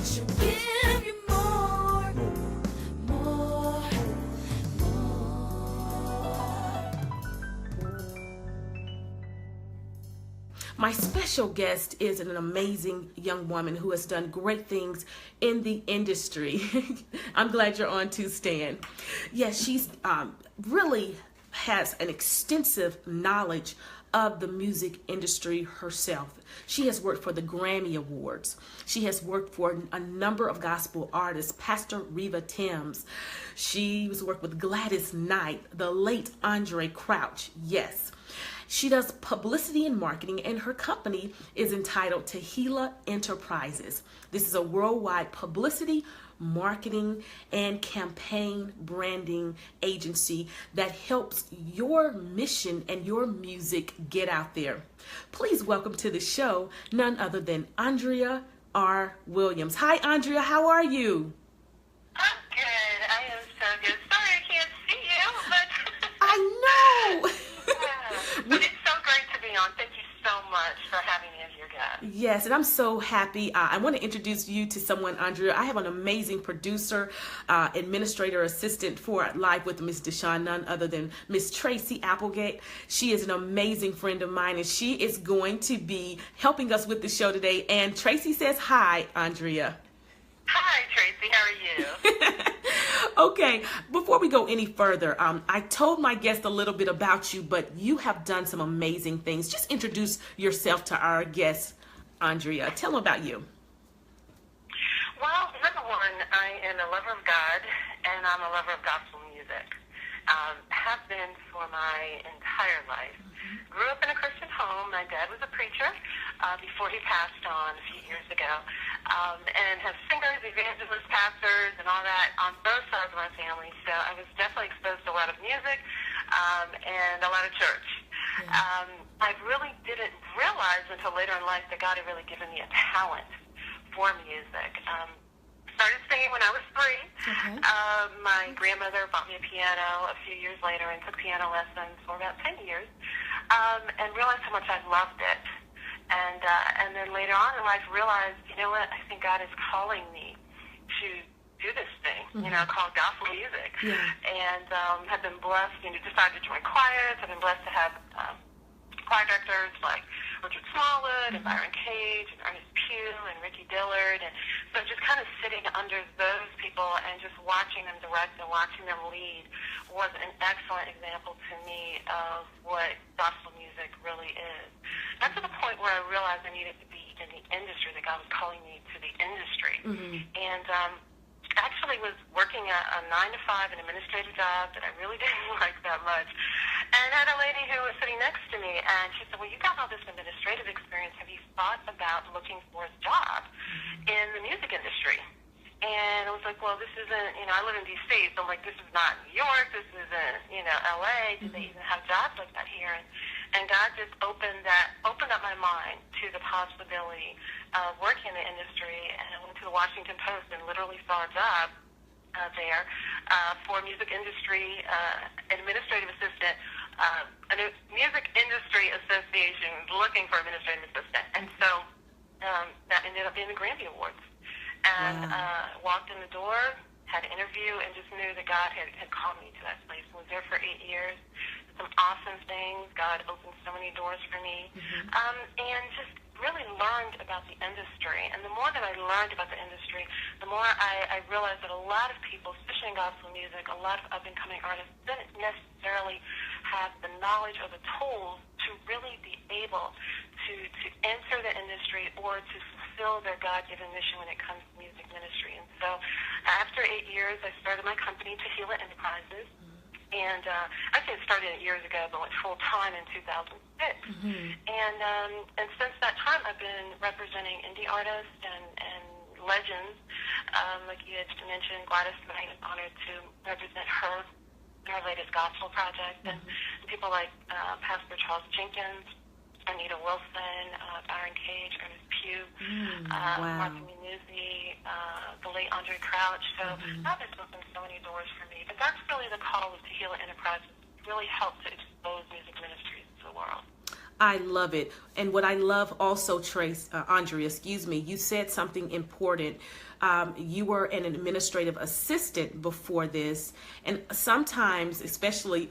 she'll give you more, more, more. My special guest is an amazing young woman who has done great things in the industry. I'm glad you're on too, Stan. Yes, she's really has an extensive knowledge of the music industry herself. She has worked for the GRAMMY Awards. She has worked for a number of gospel artists, Pastor Reva Timms. She has worked with Gladys Knight, the late Andre Crouch. Yes. She does publicity and marketing, and her company is entitled Tehillah Enterprises. This is a worldwide publicity, marketing, and campaign branding agency that helps your mission and your music get out there. Please welcome to the show none other than Andrea R. Williams. Hi, Andrea. How are you? I'm good. I am so good. Sorry I can't see you, but I know. But it's so great to be on. Thank you so much for having me as your guest. Yes, and I'm so happy. I want to introduce you to someone, Andrea. I have an amazing producer, administrator, assistant for Live with Miss DeShawn, none other than Miss Tracy Applegate. She is an amazing friend of mine, and she is going to be helping us with the show today. And Tracy says hi, Andrea. Hi, Tracy. How are you? Okay, before we go any further, I told my guest a little bit about you, but you have done some amazing things. Just introduce yourself to our guest, Andrea. Tell them about you. Well, number one, I am a lover of God, and I'm a lover of gospel music. Have been for my entire life. Grew up in a Christian home. My dad was a preacher before he passed on a few years ago. And have singers, evangelists, pastors, and all that on both sides of my family. So I was definitely exposed to a lot of music and a lot of church. I really didn't realize until later in life that God had really given me a talent for music. Started singing when I was 3. Okay. My grandmother bought me a piano a few years later and took piano lessons for about 10 years and realized how much I loved it. And then later on in life realized, you know what, I think God is calling me to do this thing, called gospel music. Yeah. And have been blessed, decided to join choirs. I've been blessed to have choir directors like Richard Smallwood and Byron Cage and Ernest Pugh and Ricky Dillard. And so just kind of sitting under those people and just watching them direct and watching them lead was an excellent example to me of what gospel music really is. Got to the point where I realized I needed to be in the industry, that God was calling me to the industry. And actually was working a 9-to-5, an administrative job that I really didn't like that much. And had a lady who was sitting next to me, and she said, well, you got all this administrative experience. Have you thought about looking for a job in the music industry? And I was like, well, this isn't, I live in D.C., so I'm like, this is not New York, this isn't, L.A. Do they even have jobs like that here? And God just opened up my mind to the possibility of working in the industry. And I went to the Washington Post and literally saw a job there for music industry administrative assistant, a music industry association looking for administrative assistant. And so that ended up being the GRAMMY Awards. And walked in the door, had an interview, and just knew that God had called me to that place. I was there for 8 years. Some awesome things. God opened so many doors for me. And just really learned about the industry. And the more that I learned about the industry, the more I realized that a lot of people, especially in gospel music, a lot of up-and-coming artists didn't necessarily have the knowledge or the tools to really be able to enter the industry or to fulfill their God-given mission when it comes to music ministry. And so after 8 years, I started my company, Tehillah Enterprises. And I think it started years ago, but went full-time in 2006. And since that time, I've been representing indie artists and legends. Like you had mentioned, Gladys Knight is honored to represent her latest gospel project. And people like Pastor Charles Jenkins, Anita Wilson, Byron Cage, Ernest Pugh, Martha Munizzi, the late Andre Crouch. So that has opened so many doors for me. But that's really the call of Tehillah Enterprises, really help to expose music ministries to the world. I love it. And what I love also, Andrea, you said something important. You were an administrative assistant before this. And sometimes, especially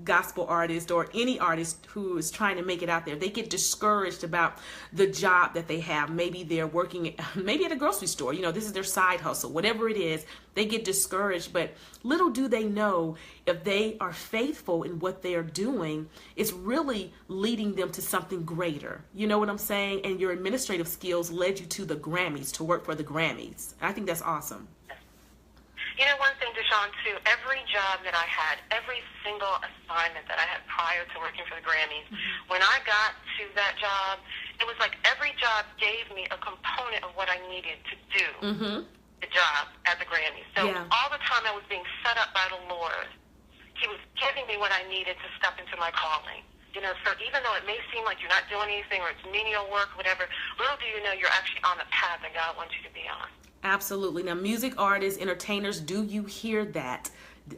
gospel artists or any artist who is trying to make it out there, they get discouraged about the job that they have. Maybe they're working, maybe at a grocery store, this is their side hustle, whatever it is, they get discouraged. But little do they know, if they are faithful in what they are doing, it's really leading them to something greater. You know what I'm saying? And your administrative skills led you to the Grammys, to work for the Grammys. I think that's awesome. One thing, DeShawn, too, every job that I had, every single assignment that I had prior to working for the Grammys, when I got to that job, it was like every job gave me a component of what I needed to do the job at the Grammys. So all the time I was being set up by the Lord. He was giving me what I needed to step into my calling. So even though it may seem like you're not doing anything or it's menial work, whatever, little do you know you're actually on the path that God wants you to be on. Absolutely. Now, music artists, entertainers, do you hear that?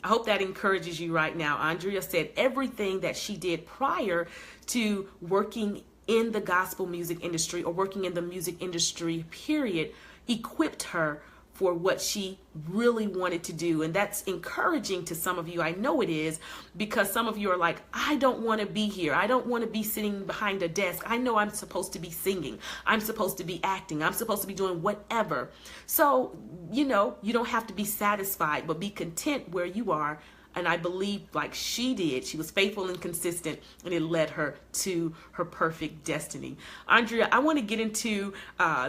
I hope that encourages you right now. Andrea said everything that she did prior to working in the gospel music industry or working in the music industry, period, equipped her for what she really wanted to do. And that's encouraging to some of you. I know it is, because some of you are like, I don't want to be here. I don't want to be sitting behind a desk. I know I'm supposed to be singing. I'm supposed to be acting. I'm supposed to be doing whatever. So, you don't have to be satisfied, but be content where you are. And I believe, like she did, she was faithful and consistent, and it led her to her perfect destiny. Andrea, I want to get into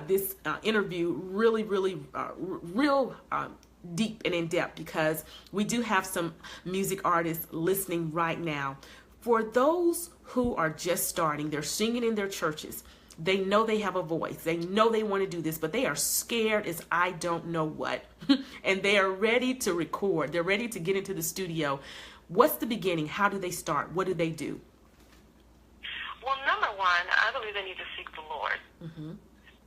this interview really, real deep and in depth, because we do have some music artists listening right now. For those who are just starting, they're singing in their churches. They know they have a voice. They know they want to do this, but they are scared as I don't know what. And they are ready to record. They're ready to get into the studio. What's the beginning? How do they start? What do they do? Well, number one, I believe they need to seek the Lord.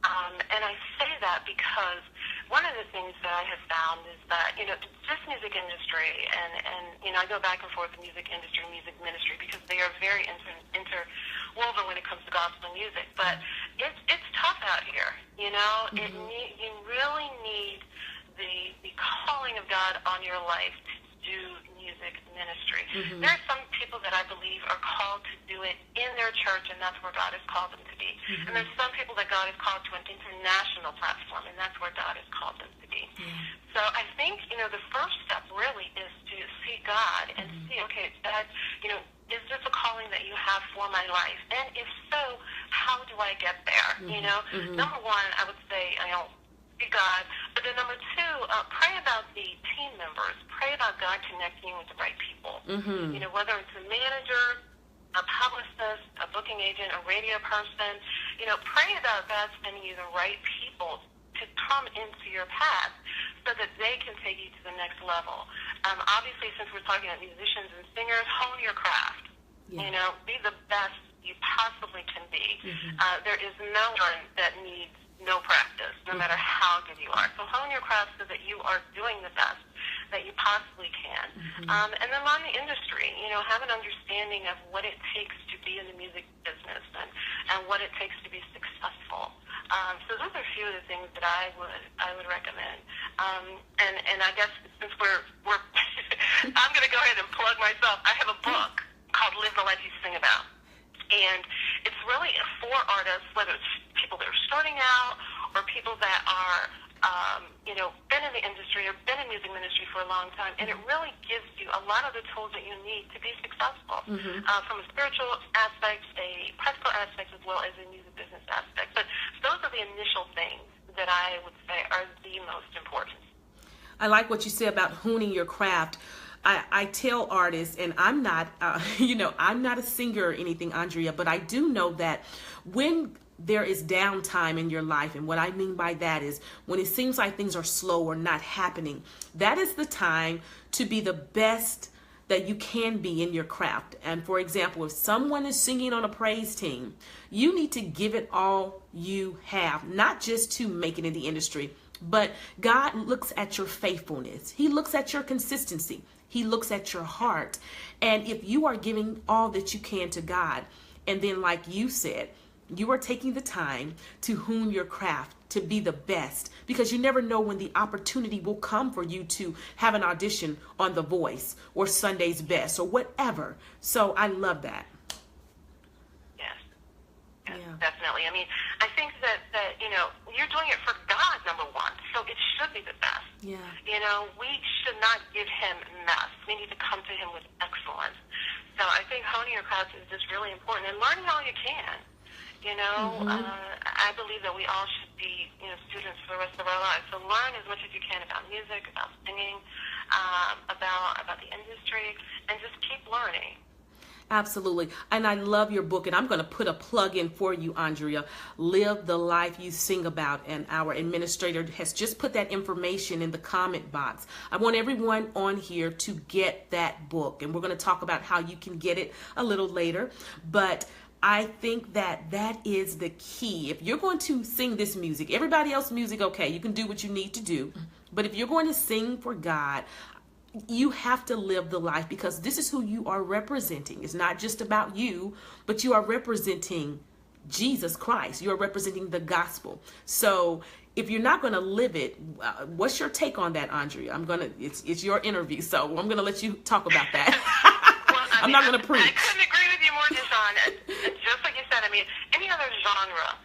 And I say that because one of the things that I have found is that, this music industry, and I go back and forth with music industry, music ministry, because they are very interwoven when it comes to gospel music. But it's tough out here, you really need the calling of God on your life to do music ministry. There are some people that I believe are called to do it in their church, and that's where God has called them to be. And there's some people that God has called to an international platform, and that's where God has called them to be. So I think, the first step really is to see God and see, okay, God, is this a calling that you have for my life? And if so, how do I get there? Number one, I would say, be God. But then number two, pray about the team members. Pray about God connecting you with the right people. Whether it's a manager, a publicist, a booking agent, a radio person, pray about God sending you the right people to come into your path so that they can take you to the next level. Obviously, since we're talking about musicians and singers, hone your craft. Be the best you possibly can be. There is no one that needs no practice, no matter how good you are. So hone your craft so that you are doing the best that you possibly can. And then learn the industry, have an understanding of what it takes to be in the music business and what it takes to be successful. So those are a few of the things that I would recommend. And I guess since we're I'm going to go ahead and plug myself. I have a book called Live the Life You Sing About. And it's really for artists, whether it's people that are starting out or people that are, been in the industry or been in music ministry for a long time. And it really gives you a lot of the tools that you need to be successful from a spiritual aspect, a practical aspect, as well as a music business aspect. But those are the initial things that I would say are the most important. I like what you said about honing your craft. I tell artists, and I'm not, I'm not a singer or anything, Andrea, but I do know that when there is downtime in your life, and what I mean by that is when it seems like things are slow or not happening, that is the time to be the best that you can be in your craft. And for example, if someone is singing on a praise team, you need to give it all you have, not just to make it in the industry, but God looks at your faithfulness. He looks at your consistency. He looks at your heart. And if you are giving all that you can to God, And then, like you said, you are taking the time to hone your craft to be the best, because you never know when the opportunity will come for you to have an audition on The Voice or Sunday's Best or whatever. So I love that. Yes, Yeah. definitely. I mean, I think that, you're doing it for God, number one, so it should be the best. Yeah. We should not give him mess. We need to come to him with excellence. So I think honing your craft is just really important, and learning all you can. I believe that we all should be, students for the rest of our lives. So learn as much as you can about music, about singing, about the industry, and just keep learning. Absolutely. And I love your book, and I'm going to put a plug in for you, Andrea. Live the Life You Sing About, and our administrator has just put that information in the comment box. I want everyone on here to get that book, and we're going to talk about how you can get it a little later. But I think that is the key. If you're going to sing this music, everybody else's music, okay, you can do what you need to do. But if you're going to sing for God, you have to live the life, because this is who you are representing. It's not just about you, but you are representing Jesus Christ. You're representing the gospel. So if you're not going to live it, what's your take on that, Andrea? It's your interview, so I'm going to let you talk about that. I'm not going to preach. I couldn't agree with you more, DeShawn. Just like you said, any other genre,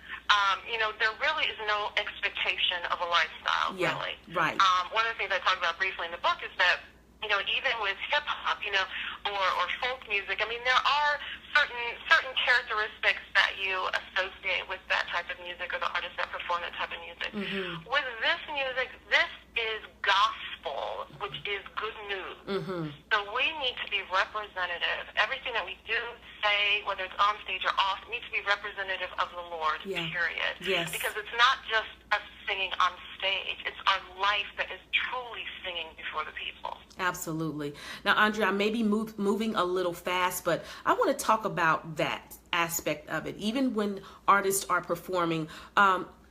there really is no expectation of a lifestyle, Yeah, really. right. One of the things I talk about briefly in the book is that, even with hip-hop, or folk music, there are certain characteristics that you associate with that type of music, or the artists that perform that type of music. Mm-hmm. With this music, this is gospel, which is good news. Mm-hmm. So we need to be representative. Everything that we do, say, whether it's on stage or off, needs to be representative of the Lord, Yeah. period. Yes. Because it's not just us singing on stage. It's our life that is truly singing before the people. Absolutely. Now, Andrea, I may be moving a little fast, but I want to talk about that aspect of it. Even when artists are performing,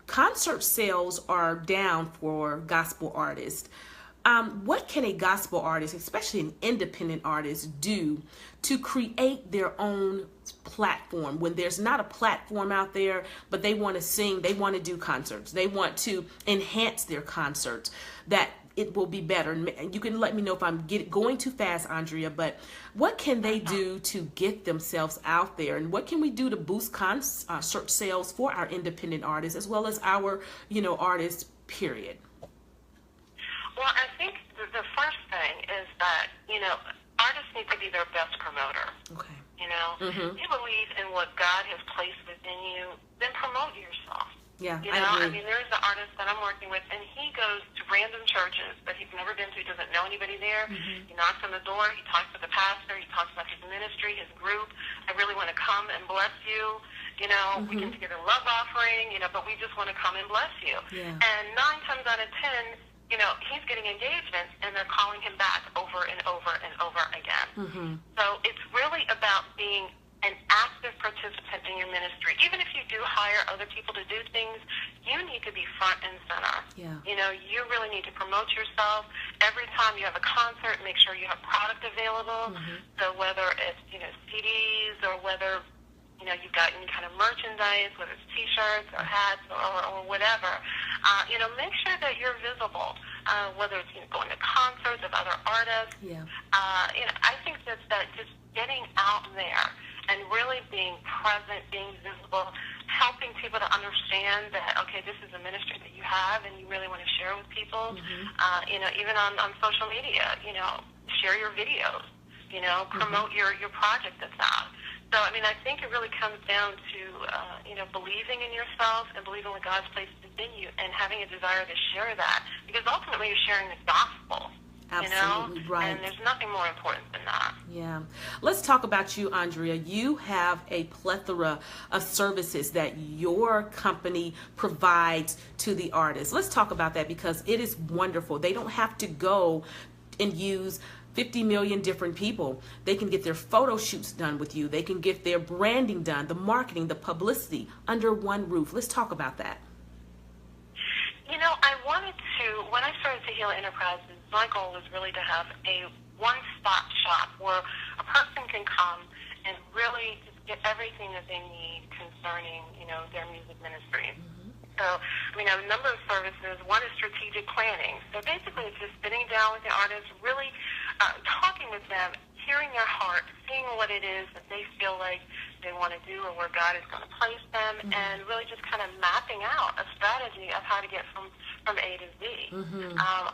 concert sales are down for gospel artists. What can a gospel artist, especially an independent artist, do to create their own platform when there's not a platform out there, but they want to sing, they want to do concerts, they want to enhance their concerts, that it will be better? And you can let me know if I'm going too fast, Andrea, but what can they do to get themselves out there? And what can we do to boost concert sales for our independent artists as well as our, artists, period? Well, I think the first thing is that, artists need to be their best promoter. Okay. If you believe in what God has placed within you, then promote yourself. Yeah, I I agree. there's the artist that I'm working with, and he goes to random churches that he's never been to. He doesn't know anybody there. Mm-hmm. He knocks on the door. He talks to the pastor. He talks about his ministry, his group. I really want to come and bless you. We can get a love offering, but we just want to come and bless you. Yeah. And 9 times out of 10, he's getting engagements, and they're calling him back over and over and over again. Mm-hmm. So it's really about being an active participant in your ministry. Even if you do hire other people to do things, you need to be front and center. Yeah. You really need to promote yourself. Every time you have a concert, make sure you have product available. Mm-hmm. So whether it's, CDs, or whether, you've got any kind of merchandise, whether it's T-shirts or hats or whatever, make sure that you're visible, whether it's going to concerts of other artists. Yeah. I think that just getting out there and really being present, being visible, helping people to understand that, okay, this is a ministry that you have and you really want to share with people. Mm-hmm. Even on social media, share your videos, promote your project that's out. So, I think it really comes down to, believing in yourself and believing what God's placed within you and having a desire to share that. Because ultimately you're sharing the gospel. Absolutely right. And there's nothing more important than that. Yeah. Let's talk about you, Andrea. You have a plethora of services that your company provides to the artists. Let's talk about that, because it is wonderful. They don't have to go and use 50 million different people. They can get their photo shoots done with you. They can get their branding done, the marketing, the publicity under one roof. Let's talk about that. I wanted to, when I started Tehillah Enterprises, my goal was really to have a one-stop shop where a person can come and really just get everything that they need concerning, their music ministry. So, I mean, a number of services. One is strategic planning. So basically, it's just sitting down with the artist, really talking with them, hearing their heart, seeing what it is that they feel like they want to do or where God is going to place them, and really just kind of mapping out a strategy of how to get from A to Z.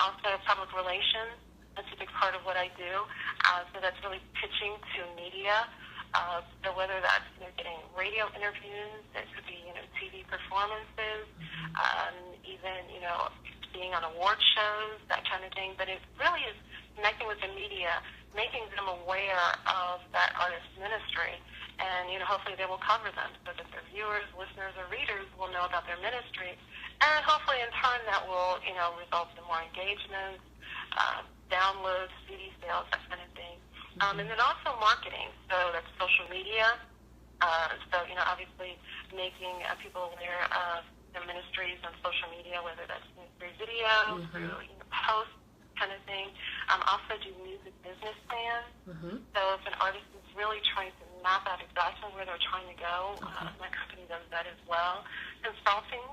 Also, public relations. That's a big part of what I do. So that's really pitching to media. So whether that's getting radio interviews, it could be TV performances, even being on award shows, that kind of thing. But it really is connecting with the media, making them aware of that artist's ministry, and hopefully they will cover them so that their viewers, listeners, or readers will know about their ministry, and hopefully in turn that will result in more engagements, downloads, CD sales, that kind of thing. And then also marketing, so that's social media. So, obviously making people aware of their ministries on social media, whether that's through video, through posts, kind of thing. Also do music business plans. So if an artist is really trying to map out exactly where they're trying to go, my company does that as well. Consulting,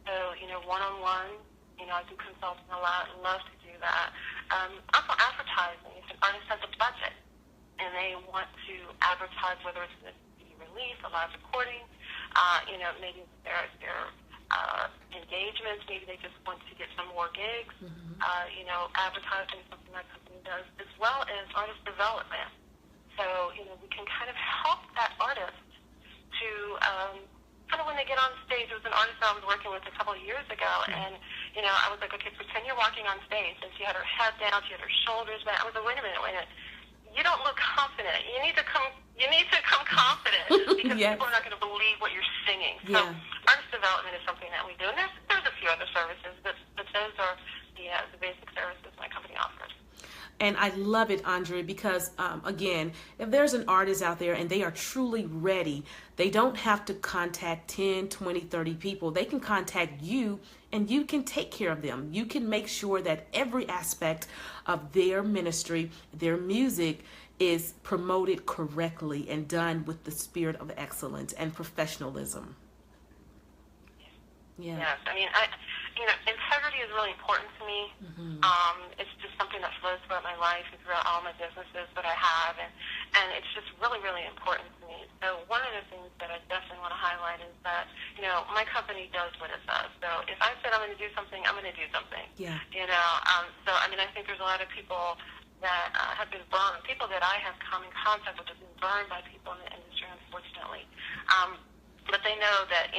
so, one-on-one, I do consulting a lot, love to do that. Also advertising. If an artist has a budget and they want to advertise, whether it's a CD release, a live recording, maybe their engagements, maybe they just want to get some more gigs, advertising is something my company does, as well as artist development. So, we can kind of help that artist to kind of when they get on stage. There was an artist I was working with a couple of years ago, and I was like, okay, pretend you're walking on stage, and she had her head down, she had her shoulders back. I was like, wait a minute, you don't look confident. You need to come confident because people are not going to believe what you're singing. So artist development is something that we do, and there's a few other services, but those are the basic services my company offers. And I love it, Andrea, because, again, if there's an artist out there and they are truly ready, they don't have to contact 10, 20, 30 people. They can contact you, and you can take care of them. You can make sure that every aspect of their ministry, their music, is promoted correctly and done with the spirit of excellence and professionalism. Yeah. Yes, I mean, integrity is really important to me. It's just something that flows throughout my life and throughout all my businesses that I have, and it's just really, really important to me. So one of the things that I definitely want to highlight is that, my company does what it does. So if I said I'm going to do something, I'm going to do something. Yeah. So, I think there's a lot of people that have been burned, people that I have come in contact with have been burned by people in the industry, unfortunately. But they know that,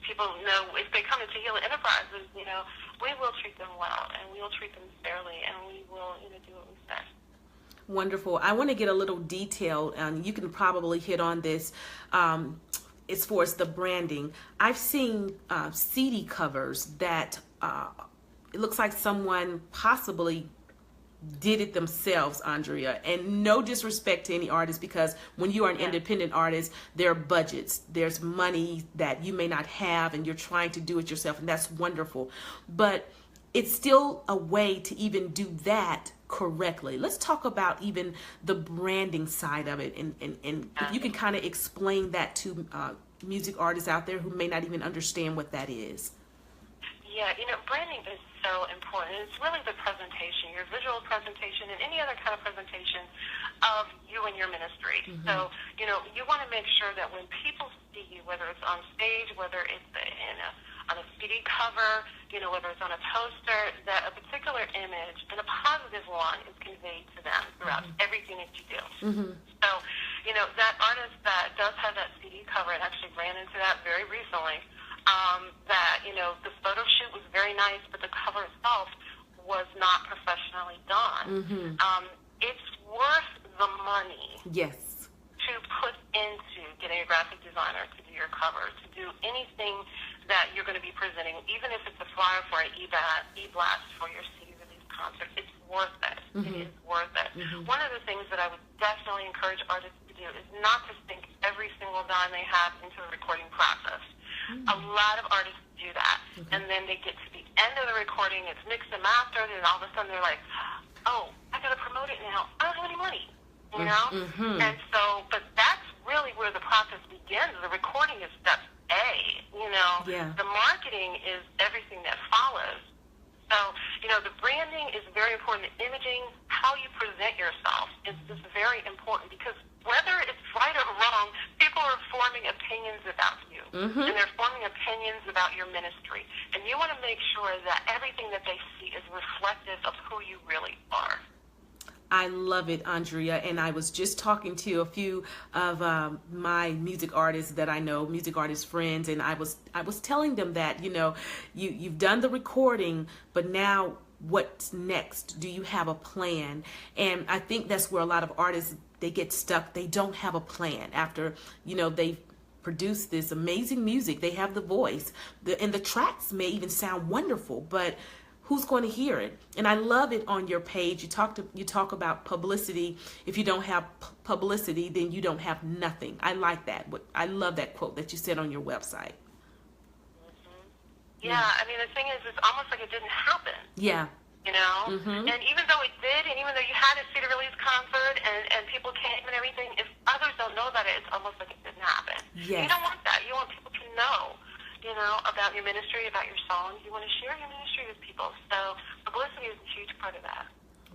people know if they come to Tehillah Enterprises, we will treat them well, and we will treat them fairly, and we will, do what we say. Wonderful. I want to get a little detail, and you can probably hit on this as far as the branding. I've seen CD covers that it looks like someone possibly did it themselves, Andrea, and no disrespect to any artist, because when you are an independent artist, there are budgets, there's money that you may not have, and you're trying to do it yourself, and that's wonderful, but it's still a way to even do that correctly. Let's talk about even the branding side of it, and if you can kind of explain that to music artists out there who may not even understand what that is. Yeah, branding is so important. It's really the presentation, your visual presentation, and any other kind of presentation of you and your ministry. So, you want to make sure that when people see you, whether it's on stage, whether it's on a CD cover, whether it's on a poster, that a particular image, and a positive one, is conveyed to them throughout everything that you do. So, that artist that does have that CD cover, and actually ran into that very recently, that, the photo shoot was very nice, but the cover itself was not professionally done. It's worth the money. Yes. To put into getting a graphic designer to do your cover, to do anything that you're going to be presenting, even if it's a flyer for an e-blast for your CD release concert. It's worth it. It is worth it. One of the things that I would definitely encourage artists to do is not to sink every single dime they have into the recording process. A lot of artists do that, and then they get to the end of the recording, it's mixed and mastered, and all of a sudden they're like, oh, I got to promote it now. I don't have any money, And so, but that's really where the process begins. The recording is step A, you know. Yeah. The marketing is everything that follows. So, you know, the branding is very important. The imaging, how you present yourself is just very important, because whether it's right or wrong, people are forming opinions about you. And they're forming opinions about your ministry. And you want to make sure that everything that they see is reflective of who you really are. I love it, Andrea, and I was just talking to a few of my music artists that I know, music artist friends, and I was telling them that, you know, you've done the recording, but now what's next? Do you have a plan? And I think that's where a lot of artists, they get stuck. They don't have a plan after, you know, they've produced this amazing music. They have the voice, and the tracks may even sound wonderful, but who's going to hear it? And I love it on your page. You talk about publicity. If you don't have publicity, then you don't have nothing. I like that. I love that quote that you said on your website. Yeah, I mean, the thing is, it's almost like it didn't happen. Yeah. You know? And even though it did, and even though you had a city release concert and people came and everything, if others don't know about it, it's almost like it didn't happen. Yes. You don't want that. You want people to know, you know, about your ministry, about your songs. You want to share your ministry with people. So publicity is a huge part of that.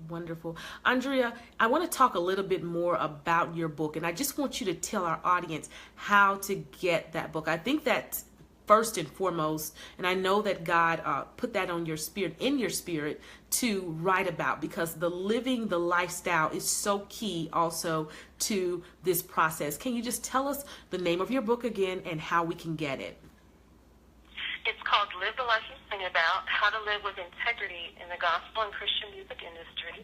Wonderful. Andrea, I want to talk a little bit more about your book, and I just want you to tell our audience how to get that book. I think that's first and foremost, and I know that God put that on your spirit, in your spirit, to write about, because the living the lifestyle is so key also to this process. Can you just tell us the name of your book again and how we can get it? It's called Live the Life You Sing About, How to Live with Integrity in the Gospel and Christian Music Industry.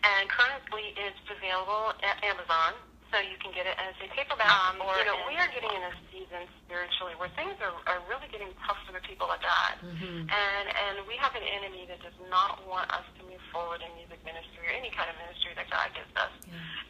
And currently it's available at Amazon, so you can get it as a paperback. You know, we are getting in a season spiritually where things are really getting tough for the people of God. And we have an enemy that does not want us to move forward in music ministry or any kind of ministry that God gives us.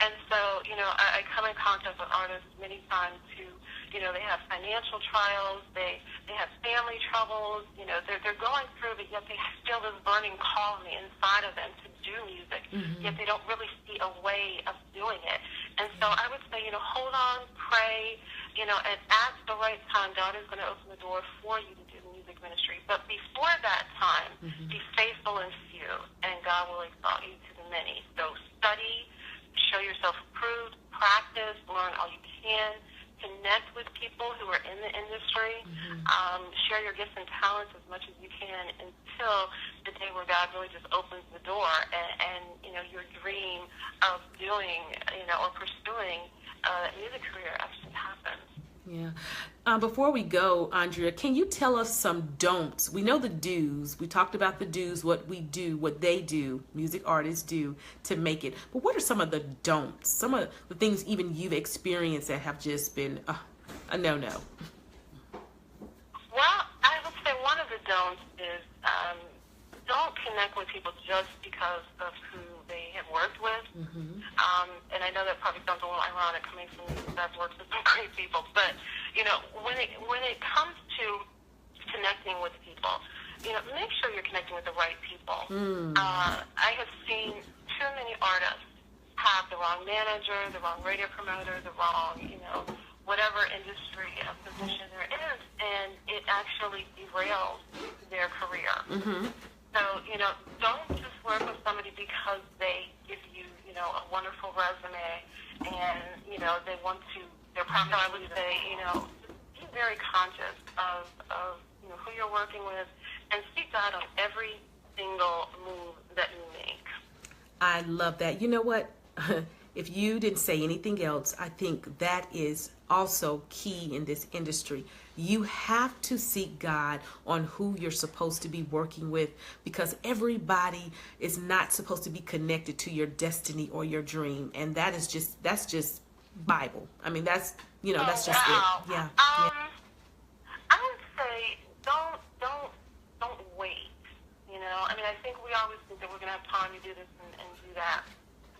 And so, you know, I come in contact with artists many times who, you know, they have financial trials, they have family troubles, you know, they're going through, but yet they feel this burning call on the inside of them to do music, yet they don't really see a way of doing it. And so I would say, you know, hold on, pray, you know, and at the right time, God is going to open the door for you to do music ministry. But before that time, be faithful in few, and God will exalt you to the many. So study, show yourself approved, practice, learn all you can, connect with people who are in the industry, share your gifts and talents as much as you can until the day where God really just opens the door and you know, your dream of doing, you know, or pursuing a music career actually happens. Yeah. Before we go, Andrea, can you tell us some don'ts? We know the do's. We talked about the do's, what we do, what they do, music artists do to make it. But what are some of the don'ts? Some of the things even you've experienced that have just been a no-no. Well, I would say one of the don'ts is don't connect with people just because of who they have worked with. And I know that probably sounds a little ironic coming from me, because I've worked with some great people. But, you know, when it comes to connecting with people, you know, make sure you're connecting with the right people. I have seen too many artists have the wrong manager, the wrong radio promoter, the wrong, you know, whatever industry position there is, and it actually derails their career. So, you know, don't just work with somebody because they give you, you know, a wonderful resume and, you know, they want to, they're probably, I would say, you know, be very conscious of, you know, who you're working with, and seek God on every single move that you make. I love that. You know what? If you didn't say anything else, I think that is also key in this industry. You have to seek God on who you're supposed to be working with, because everybody is not supposed to be connected to your destiny or your dream. And that's just Bible. I mean, that's, you know, that's just it. Yeah. I would say don't wait. You know, I mean, I think we always think that we're going to have time to do this and do that.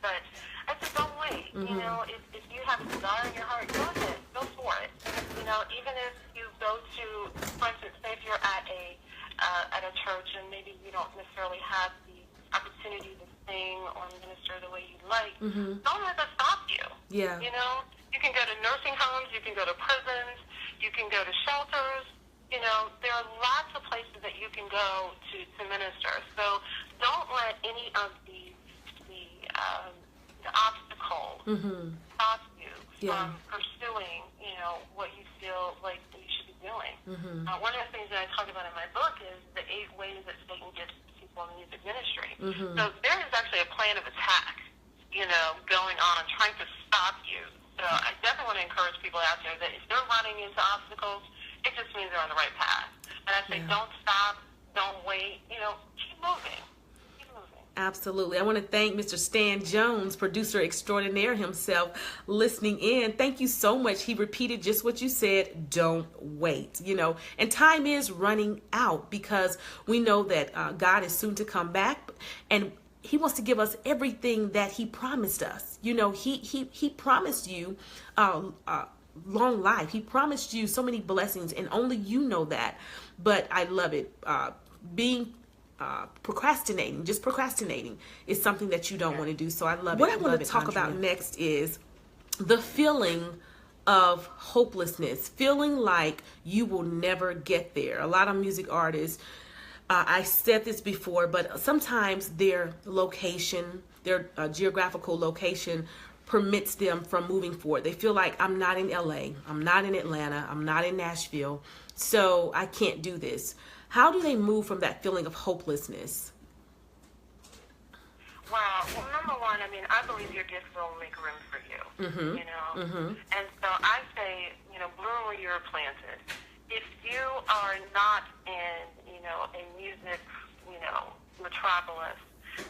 But I said, don't wait. You know, if you have a desire in your heart, go ahead, go for it. You know, even if you go to, for instance, say if you're at a church and maybe you don't necessarily have the opportunity to sing or minister the way you'd like, don't let that stop you. Yeah. You know, You can go to nursing homes, you can go to prisons, you can go to shelters. You know, there are lots of places that you can go to minister. So don't let any of the obstacles stop you from pursuing, you know, what you feel like you should be doing. One of the things that I talk about in my book is the 8 ways that Satan gets people in music ministry. So there is actually a plan of attack, you know, going on, trying to stop you. So I definitely want to encourage people out there that if they're running into obstacles, it just means they're on the right path. And I say, don't stop, don't wait, you know, keep moving. Keep moving. Absolutely. I want to thank Mr. Stan Jones, producer extraordinaire himself, listening in. Thank you so much. He repeated just what you said, don't wait, you know, and time is running out because we know that God is soon to come back, and he wants to give us everything that he promised us. You know, he promised you long life. He promised you so many blessings, and only you know that. But I love it. Procrastinating is something that you don't want to do. So I love it. What I want to talk about next is the feeling of hopelessness, feeling like you will never get there. A lot of music artists, I said this before, but sometimes their location, their geographical location permits them from moving forward. They feel like, I'm not in LA, I'm not in Atlanta, I'm not in Nashville, so I can't do this. How do they move from that feeling of hopelessness? Well, number one, I mean, I believe your gift will make room for you, you know? And so I say, you know, bloom where you're planted. If you are not in, you know, a music, you know, metropolis,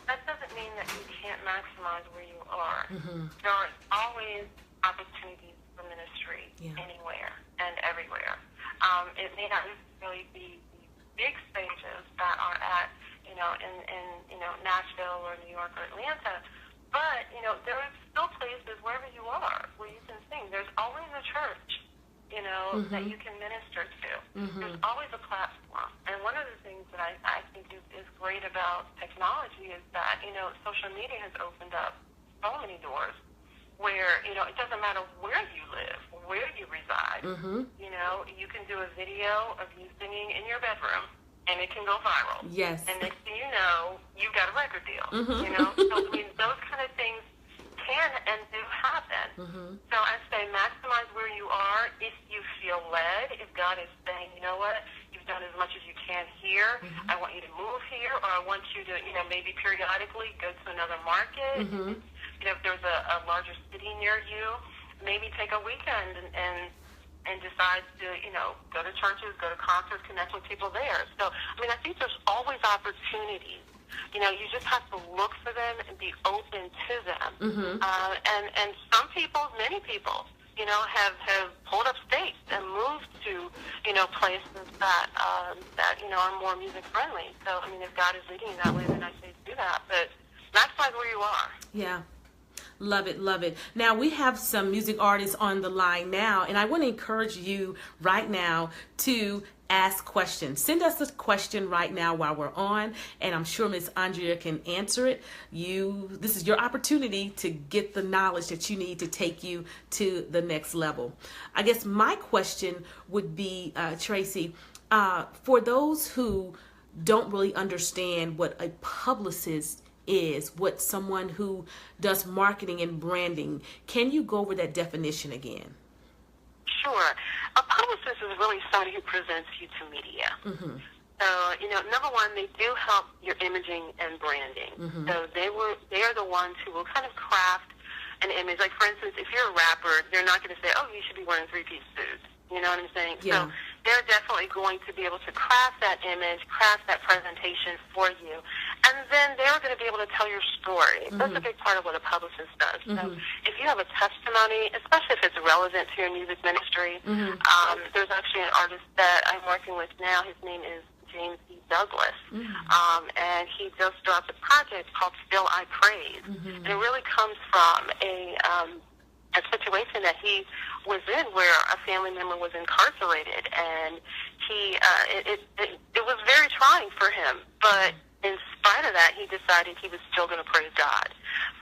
that doesn't mean that you can't maximize where you are. There are always opportunities for ministry anywhere and everywhere. It may not necessarily be the big stages that are at, you know, in you know, Nashville or New York or Atlanta, but, you know, there are still places wherever you are where you can sing. There's always a church, you know, that you can minister to. There's always a platform. And one of the things that I think is great about technology is that, you know, social media has opened up so many doors where, you know, it doesn't matter where you live, where you reside. You know, you can do a video of you singing in your bedroom, and it can go viral. Yes. And next thing you know, you've got a record deal. You know, so I mean, those kind of things can and do happen. So I say maximize where you are if you feel led. If God is saying, you know what, you've done as much as you can here. I want you to move here, or I want you to, you know, maybe periodically go to another market. You know, if there's a larger city near you, maybe take a weekend and decide to, you know, go to churches, go to concerts, connect with people there. So, I mean, I think there's always opportunities. You know, you just have to look for them and be open to them. And some people, many people, you know, have pulled up stakes and moved to, you know, places that you know, are more music friendly. So, I mean, if God is leading you that way, then I say do that. But maximize where you are. Yeah. Love it, love it. Now, we have some music artists on the line now, and I want to encourage you right now to ask questions. Send us a question right now while we're on, and I'm sure Miss Andrea can answer it. This is your opportunity to get the knowledge that you need to take you to the next level. I guess my question would be, Tracy, for those who don't really understand what a publicist is, what someone who does marketing and branding, can you go over that definition again? Sure. A publicist is really somebody who presents you to media. So, you know, number one, they do help your imaging and branding. So they are the ones who will kind of craft an image. Like, for instance, if you're a rapper, they're not going to say, oh, you should be wearing 3-piece suits. You know what I'm saying? Yeah. So they're definitely going to be able to craft that image, craft that presentation for you. And then they're going to be able to tell your story. That's a big part of what a publicist does. So if you have a testimony, especially if it's relevant to your music ministry, there's actually an artist that I'm working with now. His name is James E. Douglas. And he just dropped a project called Still I Praise. And it really comes from a situation that he was in where a family member was incarcerated, and he it was very trying for him, but in spite of that, he decided he was still going to praise God.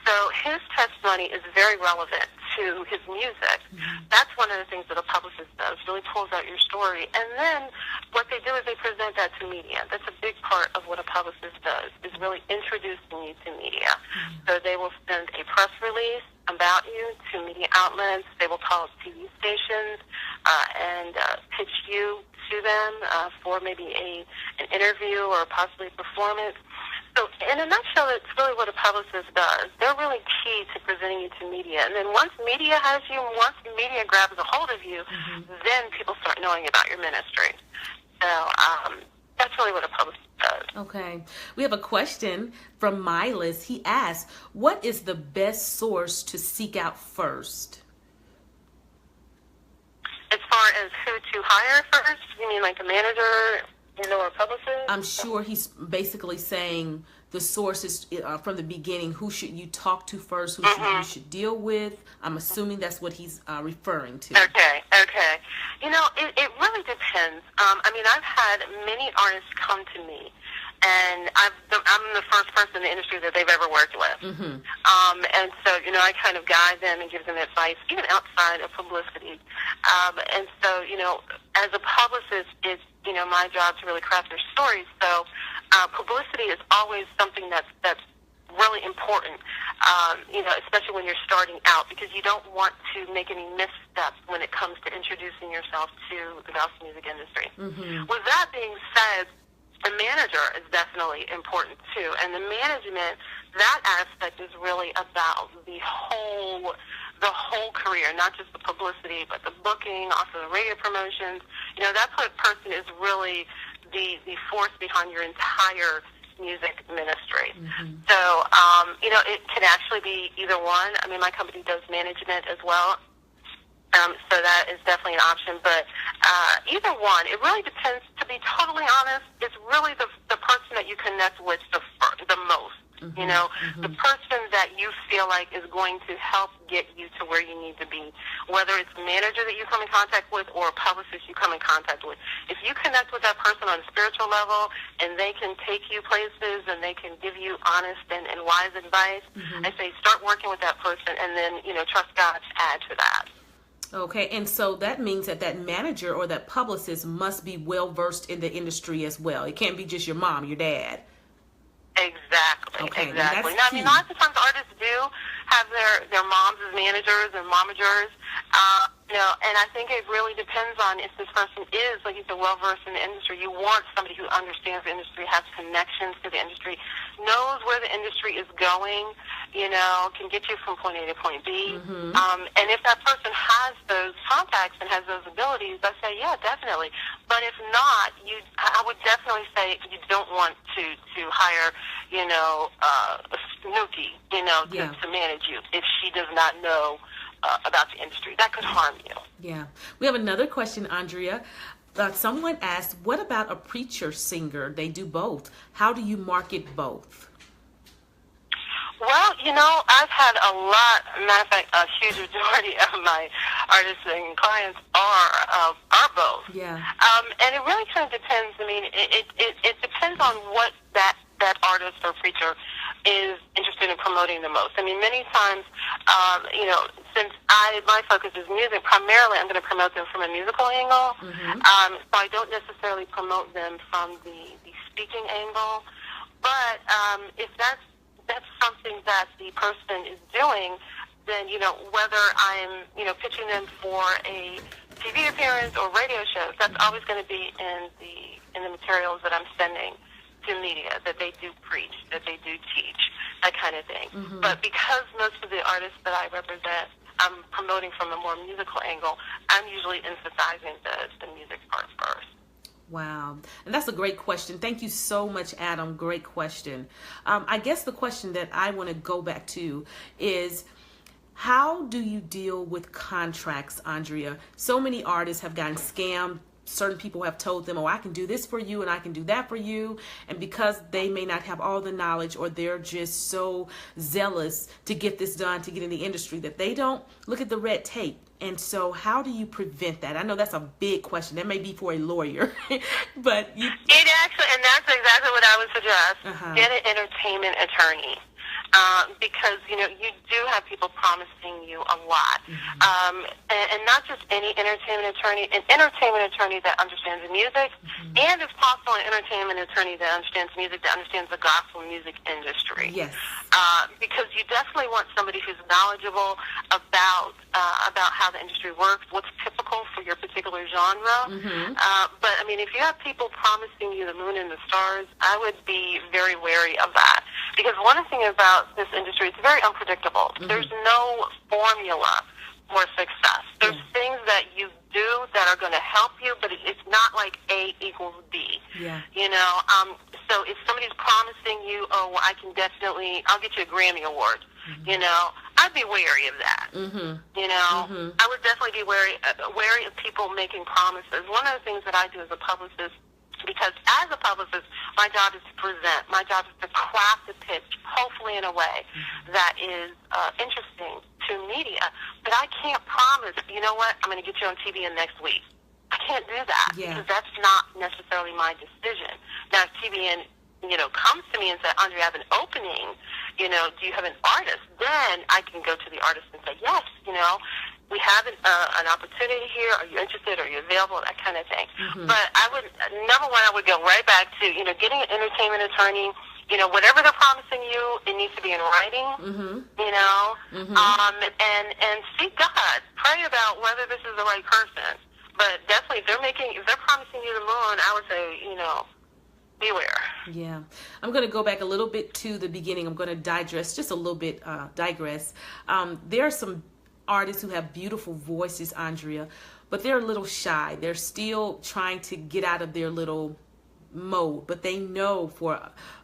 So his testimony is very relevant to his music. That's one of the things that a publicist does, really pulls out your story. And then what they do is they present that to media. That's a big part of what a publicist does, is really introducing you to media. So they will send a press release about you to media outlets. They will call TV stations and pitch you to them for maybe an interview or possibly a performance. So in a nutshell, it's really what a publicist does. They're really key to presenting you to media. And then once media has you, once media grabs a hold of you, then people start knowing about your ministry. So that's really what a publicist does. Okay. We have a question from Miles. He asks, what is the best source to seek out first? As far as who to hire first, you mean like a manager, or a publicist? I'm sure he's basically saying the sources from the beginning. Who should you talk to first? Who you should deal with? I'm assuming that's what he's referring to. Okay. It really depends. I mean, I've had many artists come to me, and I'm the first person in the industry that they've ever worked with. And so, I kind of guide them and give them advice, even outside of publicity. And so, as a publicist, it's, my job to really craft their stories. So publicity is always something that's really important, especially when you're starting out, because you don't want to make any missteps when it comes to introducing yourself to the gospel music industry. With that being said, the manager is definitely important too, and the management, that aspect is really about the whole career, not just the publicity, but the booking, also the radio promotions. That person is really the force behind your entire music ministry. So, it can actually be either one. I mean, my company does management as well. So that is definitely an option, but either one, it really depends. To be totally honest, it's really the person that you connect with the most. The person that you feel like is going to help get you to where you need to be, whether it's a manager that you come in contact with or a publicist you come in contact with. If you connect with that person on a spiritual level and they can take you places and they can give you honest and wise advice, I say start working with that person and then, trust God to add to that. Okay, and so that means that manager or that publicist must be well-versed in the industry as well. It can't be just your mom, your dad. Exactly. Okay, Exactly. that's Now, I mean, lots of times artists do have their moms as managers and momagers, and I think it really depends on if this person is, like you said, well-versed in the industry. You want somebody who understands the industry, has connections to the industry, knows where the industry is going, can get you from point A to point B. And if that person has those contacts and has those abilities, I say, yeah, definitely. But if not, I would definitely say you don't want to hire, a snooki, to manage you if she does not know about the industry. That could harm you. Yeah. We have another question, Andrea. Someone asked, what about a preacher singer? They do both. How do you market both? Well, I've had a lot, matter of fact, a huge majority of my artists and clients are both. Yeah. And it really kind of depends. I mean, it depends on what that artist or preacher is interested in promoting the most. I mean, many times, since my focus is music, primarily I'm going to promote them from a musical angle. So I don't necessarily promote them from the speaking angle. But if that's something that the person is doing, then, whether I'm, pitching them for a TV appearance or radio shows, that's always going to be in the materials that I'm sending to media, that they do preach, that they do teach, that kind of thing. But because most of the artists that I represent, I'm promoting from a more musical angle, I'm usually emphasizing the music part first. Wow. And that's a great question. Thank you so much, Adam. Great question. I guess the question that I want to go back to is, how do you deal with contracts, Andrea? So many artists have gotten scammed. Certain people have told them, oh, I can do this for you and I can do that for you. And because they may not have all the knowledge, or they're just so zealous to get this done, to get in the industry, that they don't look at the red tape. And so how do you prevent that? I know that's a big question. That may be for a lawyer, but It actually, and that's exactly what I would suggest. Get an entertainment attorney. because, you do have people promising you a lot. And not just any entertainment attorney, an entertainment attorney that understands the music, and if possible, an entertainment attorney that understands music, that understands the gospel music industry. Yes. Because you definitely want somebody who's knowledgeable about how the industry works, what's typical for your particular genre. But, I mean, if you have people promising you the moon and the stars, I would be very wary of that. Because one thing about this industry, it's very unpredictable. There's no formula for success. There's things that you do that are going to help you, but it's not like A equals B. Yeah. So if somebody's promising you, oh, well, I'll get you a Grammy Award, I'd be wary of that. I would definitely be wary of people making promises. One of the things that I do as a publicist, because as a publicist, my job is to present. My job is to craft a pitch, hopefully in a way that is interesting to media. But I can't promise, you know what, I'm going to get you on TVN next week. I can't do that because that's not necessarily my decision. Now, if TVN, comes to me and says, Andrea, I have an opening, do you have an artist? Then I can go to the artist and say, yes, we have an opportunity here. Are you interested? Are you available? That kind of thing. But number one, I would go right back to, getting an entertainment attorney. Whatever they're promising you, it needs to be in writing, and seek God. Pray about whether this is the right person. But definitely, if they're promising you the moon, I would say, beware. Yeah. I'm going to go back a little bit to the beginning. I'm going to digress. There are some artists who have beautiful voices, Andrea, but they're a little shy. They're still trying to get out of their little mode, but they know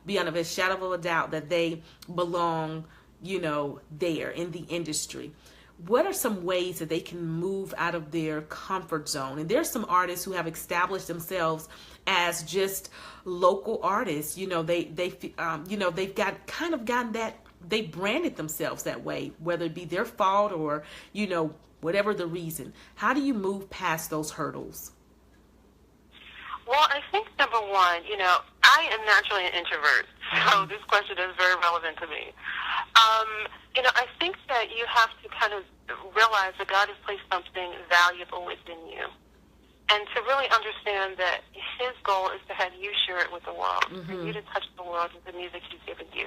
beyond a shadow of a doubt that they belong, there in the industry. What are some ways that they can move out of their comfort zone? And there's some artists who have established themselves as just local artists. They've gotten that. They branded themselves that way, whether it be their fault or, whatever the reason. How do you move past those hurdles? Well, I think number one, I am naturally an introvert, so this question is very relevant to me. I think that you have to kind of realize that God has placed something valuable within you. And to really understand that his goal is to have you share it with the world, for you to touch the world with the music he's given you.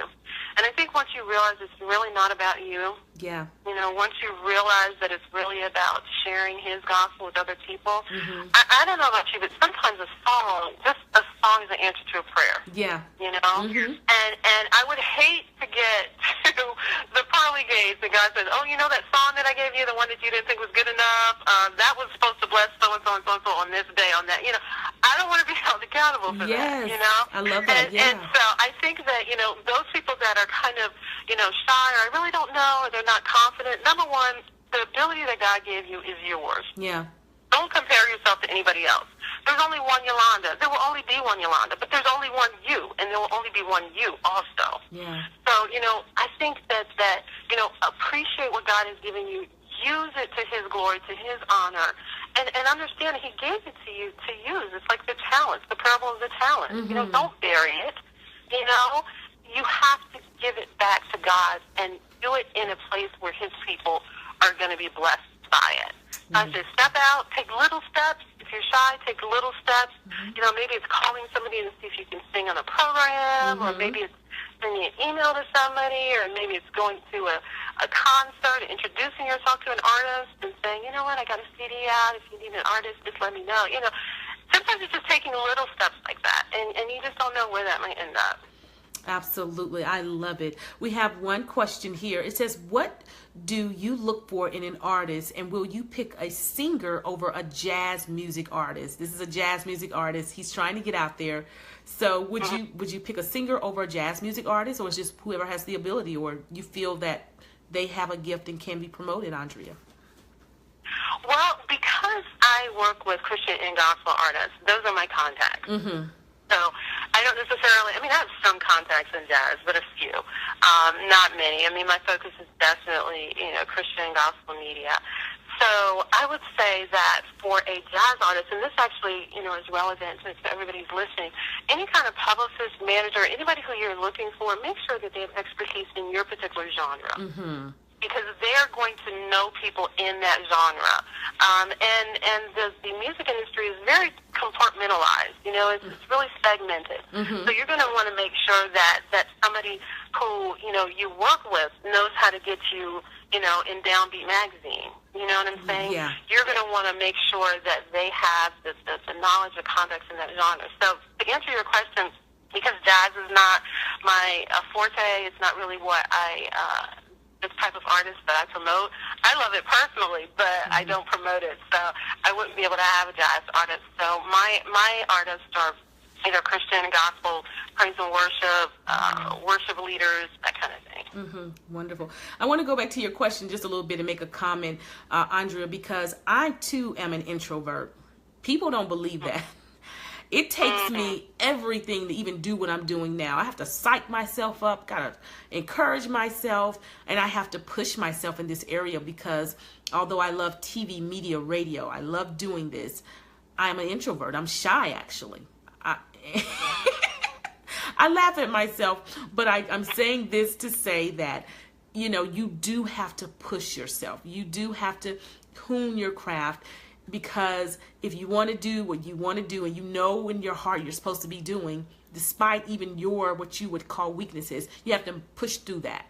And I think once you realize it's really not about you, once you realize that it's really about sharing his gospel with other people, I don't know about you, but sometimes just a song is an answer to a prayer. Yeah. And I would hate to get to the pearly gates and God says, oh, that song that I gave you, the one that you didn't think was good enough, that was supposed to bless so-and-so and so-and-so on this day, on that. I don't want to be held accountable for that, I love that, And so I think that, those people that are kind of, shy or I really don't know or they're not confident, number one, the ability that God gave you is yours. Yeah. Don't compare yourself to anybody else. There's only one Yolanda. There will only be one Yolanda, but there's only one you, and there will only be one you also. Yeah. So, I think that appreciate what God has given you. Use it to his glory, to his honor, and understand he gave it to you to use. It's like the talents, the parable of the talents. Don't bury it. You have to give it back to God and do it in a place where his people are going to be blessed by it. I say step out, take little steps. If you're shy, take little steps. Maybe it's calling somebody to see if you can sing on a program, or maybe it's sending an email to somebody, or maybe it's going to a concert, introducing yourself to an artist and saying, you know what, I got a CD out. If you need an artist, just let me know. Sometimes it's just taking little steps like that, and you just don't know where that might end up. Absolutely. I love it. We have one question here. It says, what do you look for in an artist, and will you pick a singer over a jazz music artist? This is a jazz music artist. He's trying to get out there. So would you pick a singer over a jazz music artist, or it's just whoever has the ability, or you feel that they have a gift and can be promoted, Andrea? Well, because I work with Christian and gospel artists, those are my contacts. So I don't necessarily, I have some contacts in jazz, but a few, not many. My focus is definitely, Christian and gospel media. So I would say that for a jazz artist, and this actually, is relevant to everybody who's listening, any kind of publicist, manager, anybody who you're looking for, make sure that they have expertise in your particular genre. Mm-hmm. Because they're going to know people in that genre. And the music industry is very compartmentalized. You know, it's really segmented. Mm-hmm. So you're going to want to make sure that somebody who, you know, you work with knows how to get you, you know, in Downbeat magazine. You know what I'm saying? Yeah. You're going to want to make sure that they have the knowledge of context in that genre. So to answer your question, because jazz is not my forte, it's not really what this type of artist that I promote. I love it personally, but I don't promote it, so I wouldn't be able to have a jazz artist. So my artists are either Christian, gospel, praise and worship, worship leaders, that kind of thing. Mm-hmm. Wonderful. I want to go back to your question just a little bit and make a comment, Andrea, because I too am an introvert. People don't believe that. It takes me everything to even do what I'm doing now. I have to psych myself up, gotta encourage myself, and I have to push myself in this area because although I love TV, media, radio, I love doing this, I'm an introvert. I'm shy, actually. I laugh at myself, but I'm saying this to say that, you know, you do have to push yourself. You do have to hone your craft. Because if you want to do what you want to do and you know in your heart you're supposed to be doing, despite even your what you would call weaknesses, you have to push through that.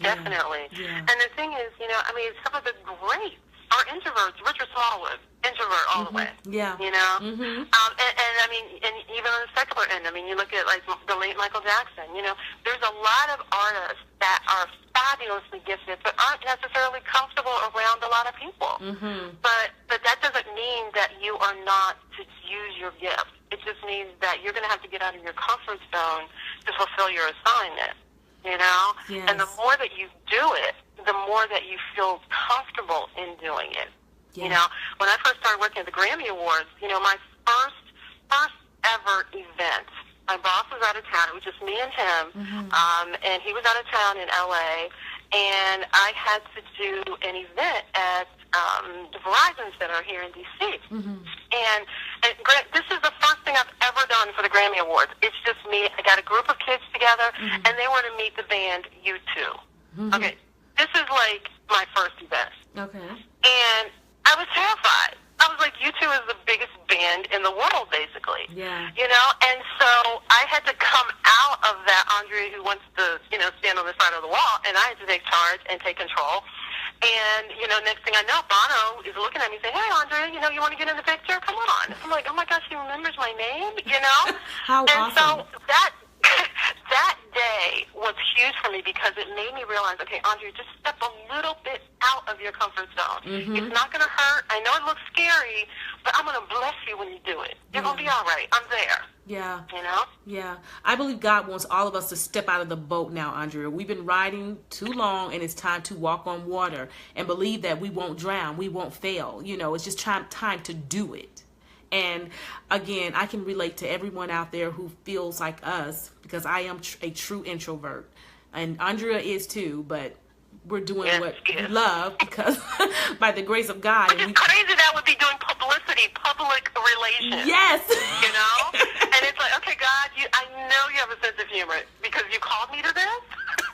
Definitely. Yeah. And the thing is, you know, I mean, some of the greats are introverts. Richard Smallwood, introvert all the way. Yeah. You know? Mm-hmm. And I mean, and even on the secular end, I mean, you look at like the late Michael Jackson, you know, there's a lot of artists that are fabulously gifted but aren't necessarily comfortable around a lot of people. Mm-hmm. But that doesn't mean that you are not to use your gift. It just means that you're going to have to get out of your comfort zone to fulfill your assignment, you know? Yes. And the more that you do it, the more that you feel comfortable in doing it. Yeah. You know, when I first started working at the GRAMMY Awards, you know, my first ever event, my boss was out of town. It was just me and him, and he was out of town in L.A., and I had to do an event at the Verizon Center here in D.C. And this is the first thing I've ever done for the GRAMMY Awards. It's just me. I got a group of kids together, and they want to meet the band U2. Okay, this is like my first event. Okay. And I was terrified. I was like, U2 is the biggest band in the world, basically. Yeah. You know? And so I had to come out of that Andrea who wants to, you know, stand on the side of the wall, and I had to take charge and take control. And, you know, next thing I know, Bono is looking at me saying, hey, Andrea, you know, you want to get in the picture? Come on. I'm like, oh, my gosh, he remembers my name, you know? How and awesome. so that day was huge for me because it made me realize, okay, Andrea, just step a little bit out of your comfort zone. It's not going to hurt. I know it looks scary, but I'm going to bless you when you do it. You're going to be all right. I'm there. Yeah. You know? Yeah. I believe God wants all of us to step out of the boat now, Andrea. We've been riding too long, and it's time to walk on water and believe that we won't drown. We won't fail. You know, it's just time to do it. And again, I can relate to everyone out there who feels like us because I am a true introvert. And Andrea is too, but we're doing what we love because by the grace of God. Which is crazy that would be doing publicity, public relations. Yes. You know? And it's like, okay, God, I know you have a sense of humor because you called me to this.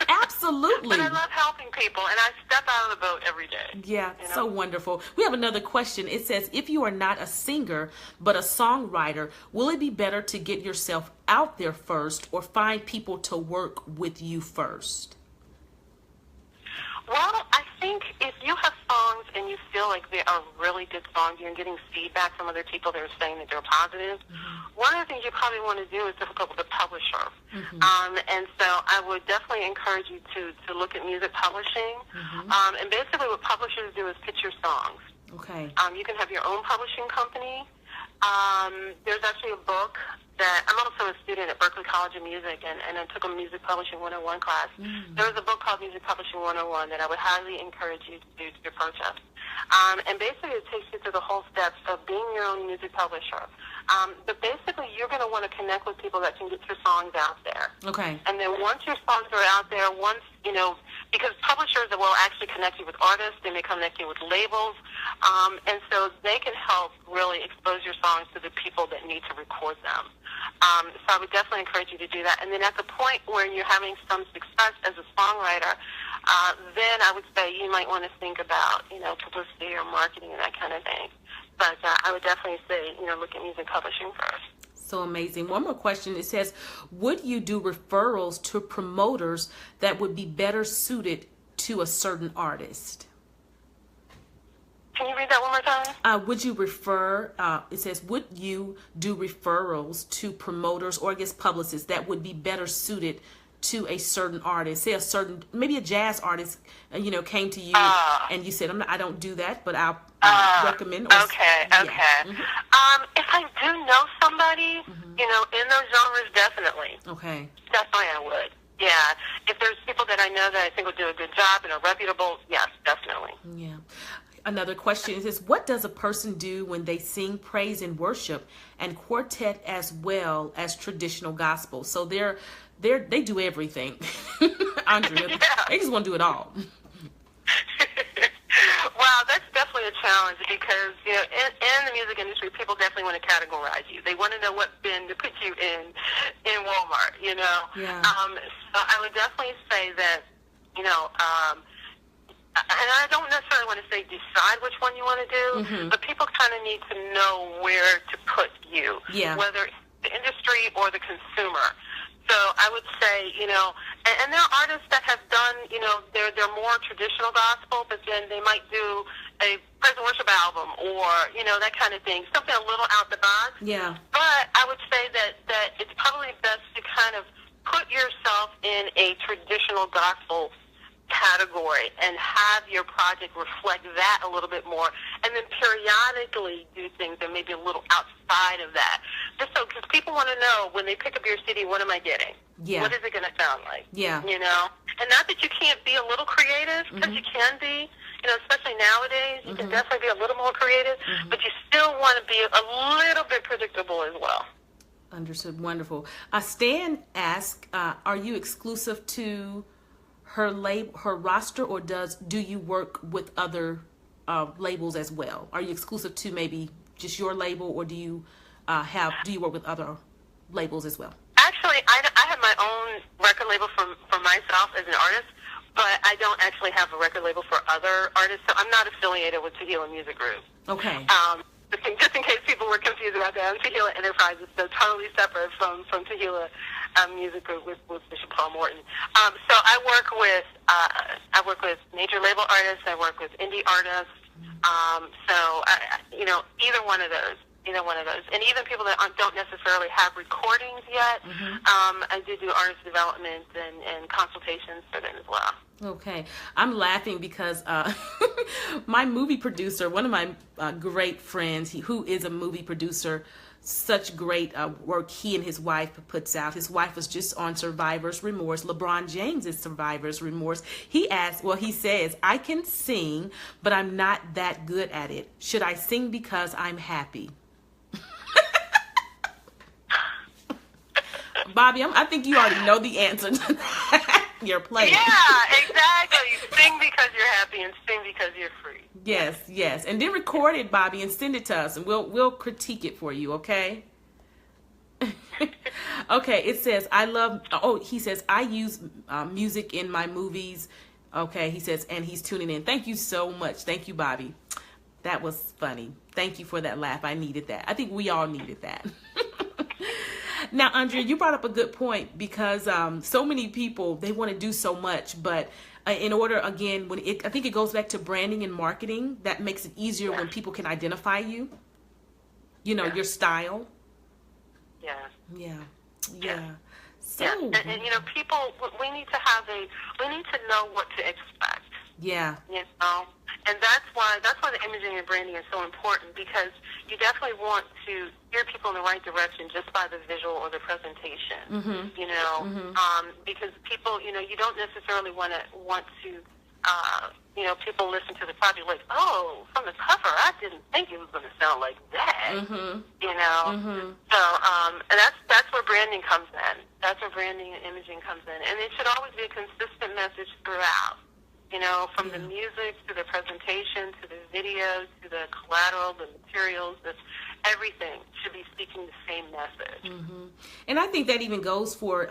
Absolutely. But I love helping people, and I step out of the boat every day. Yeah, you know? So wonderful. We have another question. It says, if you are not a singer, but a songwriter, will it be better to get yourself out there first or find people to work with you first? Well, I think if you have songs and you feel like they are really good songs, you're getting feedback from other people that are saying that they're positive, one of the things you probably want to do is to hook up with a publisher. And so I would definitely encourage you to look at music publishing. And basically what publishers do is pitch your songs. Okay. You can have your own publishing company. There's actually a book that I'm also a student at Berklee College of Music, and I took a Music Publishing 101 class. There was a book called Music Publishing 101 that I would highly encourage you to purchase. And basically it takes you through the whole steps of being your own music publisher. But basically you're going to want to connect with people that can get your songs out there. Okay. And then once your songs are out there, once, you know, because publishers will actually connect you with artists, they may connect you with labels, and so they can help really expose your songs to the people that need to record them. So I would definitely encourage you to do that. And then at the point where you're having some success as a songwriter, then I would say you might want to think about, publicity or marketing and that kind of thing. But I would definitely say, look at music publishing first. So amazing. One more question. It says, would you do referrals to promoters that would be better suited to a certain artist? Can you read that one more time? Would you refer, it says, would you do referrals to promoters or I guess publicists that would be better suited to a certain artist? Say maybe a jazz artist, came to you and you said, I don't do that, but I'll recommend. Okay. Yeah. Mm-hmm. If I do know somebody, in those genres, definitely. Okay. Definitely I would. Yeah. If there's people that I know that I think will do a good job and are reputable, yes, definitely. Yeah. Another question is, what does a person do when they sing praise and worship and quartet as well as traditional gospel? So they do everything. Andrea, they just want to do it all. Wow, that's definitely a challenge because, in the music industry, people definitely want to categorize you. They want to know what bin to put you in Walmart, Yeah. So I would definitely say that, and I don't necessarily want to say decide which one you want to do, but people kind of need to know where to put you, whether it's the industry or the consumer. So I would say, and there are artists that have done, they're more traditional gospel, but then they might do a praise and worship album or, that kind of thing, something a little out the box. Yeah. But I would say that it's probably best to kind of put yourself in a traditional gospel category and have your project reflect that a little bit more, and then periodically do things that may be a little outside of that. Just so, because people want to know when they pick up your CD, what am I getting? Yeah. What is it going to sound like? Yeah. And not that you can't be a little creative, because you can be, especially nowadays, you can definitely be a little more creative, but you still want to be a little bit predictable as well. Understood. Wonderful. Stan asked, are you exclusive to her roster, or do you work with other labels as well? Are you exclusive to maybe just your label, or do you work with other labels as well? Actually, I have my own record label for myself as an artist, but I don't actually have a record label for other artists, so I'm not affiliated with Tehillah Music Group. Okay. Just in case people were confused about that, I'm Tehillah Enterprises, so totally separate from Tehillah Music Group with Bishop Paul Morton. So I work with major label artists. I work with indie artists. Either one of those. And even people that don't necessarily have recordings yet, I do artist development and consultations for them as well. Okay. I'm laughing because my movie producer, one of my great friends, who is a movie producer, such great work he and his wife puts out. His wife was just on Survivor's Remorse. LeBron James is Survivor's Remorse. He says, I can sing, but I'm not that good at it. Should I sing because I'm happy? Bobby, I think you already know the answer to that. You're playing. Yeah, exactly. Sing because you're happy and sing because you're free. Yes. And then record it, Bobby, and send it to us, and we'll critique it for you, okay? Okay, it says, he says, I use music in my movies. Okay, he says, and he's tuning in. Thank you so much. Thank you, Bobby. That was funny. Thank you for that laugh. I needed that. I think we all needed that. Now, Andrea, you brought up a good point because so many people, they want to do so much, but in order, again, I think it goes back to branding and marketing. That makes it easier when people can identify you, your style. Yeah. So, and people, we need to know what to expect. Yeah. And that's why the imaging and branding is so important, because you definitely want to steer people in the right direction just by the visual or the presentation. Because people, you don't necessarily want to people listen to the project like, oh, from the cover, I didn't think it was going to sound like that. Mm-hmm. So, and that's where branding comes in. That's where branding and imaging comes in. And it should always be a consistent message throughout. From the music to the presentation to the videos to the collateral, the materials, everything should be speaking the same message. Mm-hmm. And I think that even goes for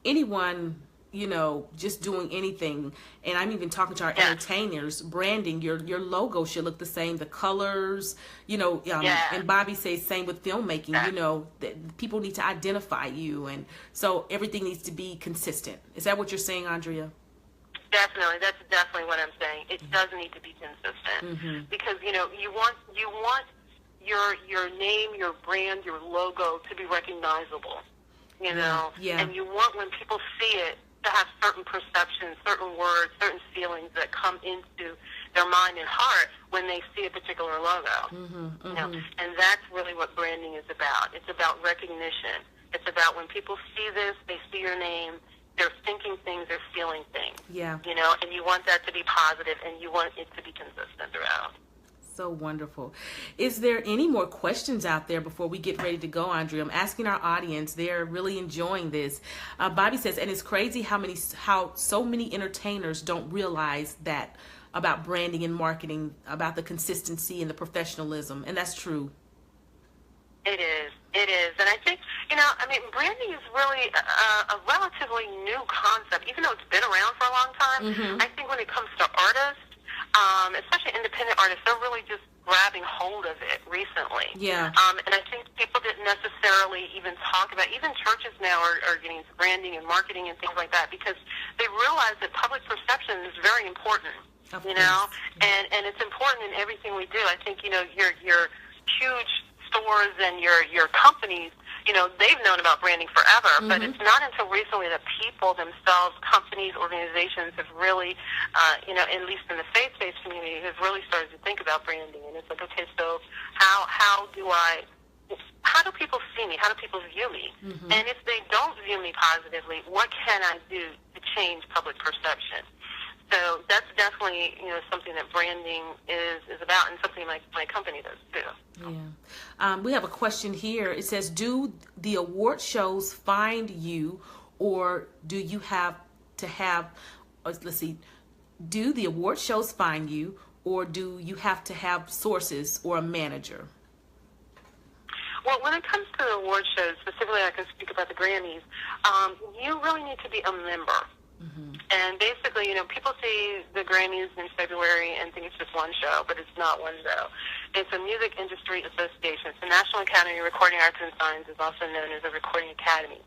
anyone, just doing anything. And I'm even talking to our entertainers. Branding, your logo should look the same. The colors, and Bobby says same with filmmaking. That people need to identify you, and so everything needs to be consistent. Is that what you're saying, Andrea? Definitely, that's definitely what I'm saying. It does need to be consistent because you want your name, your brand, your logo to be recognizable. And you want when people see it to have certain perceptions, certain words, certain feelings that come into their mind and heart when they see a particular logo. And that's really what branding is about. It's about recognition. It's about when people see this, they see your name. They're thinking things, they're feeling things. Yeah. And you want that to be positive, and you want it to be consistent throughout. So wonderful. Is there any more questions out there before we get ready to go, Andrea? I'm asking our audience. They're really enjoying this. Bobby says, and it's crazy how so many entertainers don't realize that about branding and marketing, about the consistency and the professionalism. And that's true. It is. And I think, branding is really a relatively new concept, even though it's been around for a long time. I think when it comes to artists, especially independent artists, they're really just grabbing hold of it recently. Yeah. And I think people didn't necessarily even talk about, even churches now are getting into branding and marketing and things like that because they realize that public perception is very important, and it's important in everything we do. I think, your huge stores and your companies, they've known about branding forever, but it's not until recently that people themselves, companies, organizations have really, at least in the faith-based community, have really started to think about branding. And it's like, okay, so how do people see me? How do people view me? And if they don't view me positively, what can I do to change public perception? So that's definitely, something that branding is about, and something my company does too. Yeah. We have a question here. It says, do the award shows find you, or do you have to have, do the award shows find you, or do you have to have sources or a manager? Well, when it comes to the award shows, specifically I can speak about the Grammys, you really need to be a member. And basically, people see the Grammys in February and think it's just one show, but it's not one show. It's a music industry association. It's the National Academy of Recording Arts and Sciences, also known as the Recording Academy.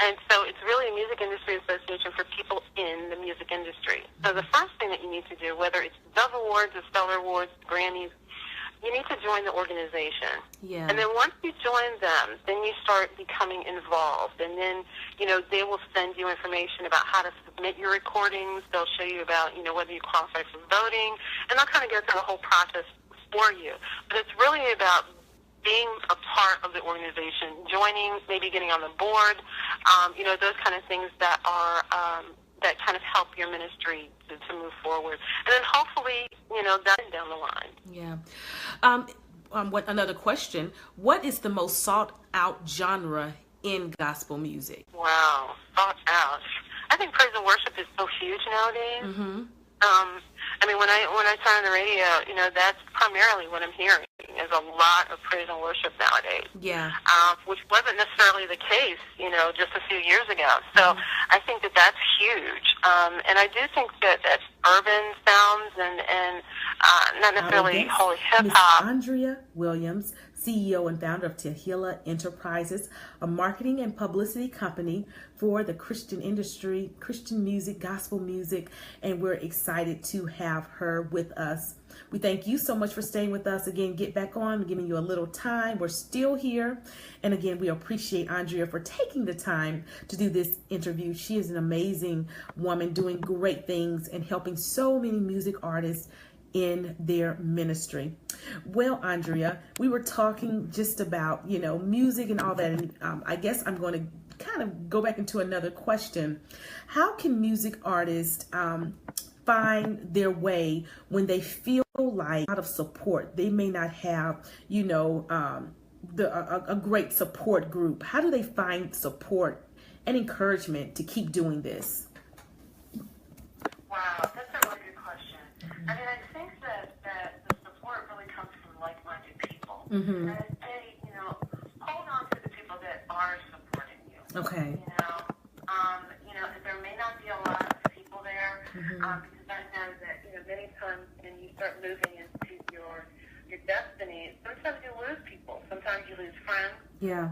And so it's really a music industry association for people in the music industry. So the first thing that you need to do, whether it's Dove Awards, the Stellar Awards, the Grammys, you need to join the organization. Yeah. And then once you join them, then you start becoming involved. And then, they will send you information about how to submit your recordings. They'll show you about, whether you qualify for voting. And they'll kind of go through the whole process for you. But it's really about being a part of the organization, joining, maybe getting on the board, those kind of things that are that kind of help your ministry to move forward. And then hopefully, that down the line. Yeah. Another question. What is the most sought out genre in gospel music? Wow, sought out. I think praise and worship is so huge nowadays. When I turn on the radio, that's primarily what I'm hearing is a lot of praise and worship nowadays. Yeah. Which wasn't necessarily the case, just a few years ago. So I think that that's huge. And I do think that urban sounds and not necessarily holy hip hop. Andrea Williams, CEO and founder of Tehillah Enterprises, a marketing and publicity company for the Christian industry, Christian music, gospel music, and we're excited to have her with us. We thank you so much for staying with us. Again, get back on, giving you a little time. We're still here. And again, we appreciate Andrea for taking the time to do this interview. She is an amazing woman doing great things and helping so many music artists in their ministry. Well, Andrea, we were talking just about, music and all that. And I guess I'm going to kind of go back into another question. How can music artists find their way when they feel like out of support? They may not have, a great support group. How do they find support and encouragement to keep doing this? Wow, that's a really good question. I mean, I think that the support really comes from like-minded people. Mm-hmm. And I say, hold on to the people that are supporting you. Okay. There may not be a lot of people there, Mm-hmm. Because I know that, many times when you start moving into your destiny, sometimes you lose people. Sometimes you lose friends. Yeah.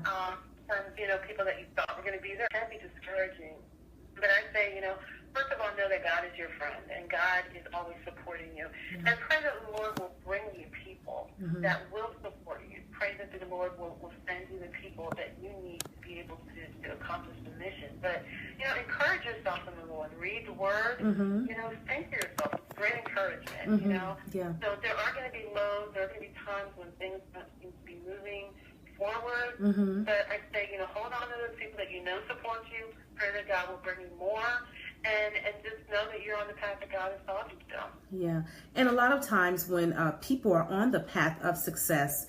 Sometimes, people that you thought were going to be there can be discouraging. But I say, first of all, know that God is your friend, and God is always supporting you. Mm-hmm. And pray that the Lord will bring you people Mm-hmm. that will support you. Pray that the Lord will send you the people that you need to be able to accomplish the mission. But, encourage yourself in the Lord. Read the Word. Mm-hmm. Think to yourself. It's great encouragement, Mm-hmm. Yeah. So there are going to be lows. There are going to be times when things don't seem to be moving forward. Mm-hmm. But I say, hold on to those people that support you. Pray that God will bring you more. And just know that you're on the path that God has taught you to. Yeah. And a lot of times when people are on the path of success,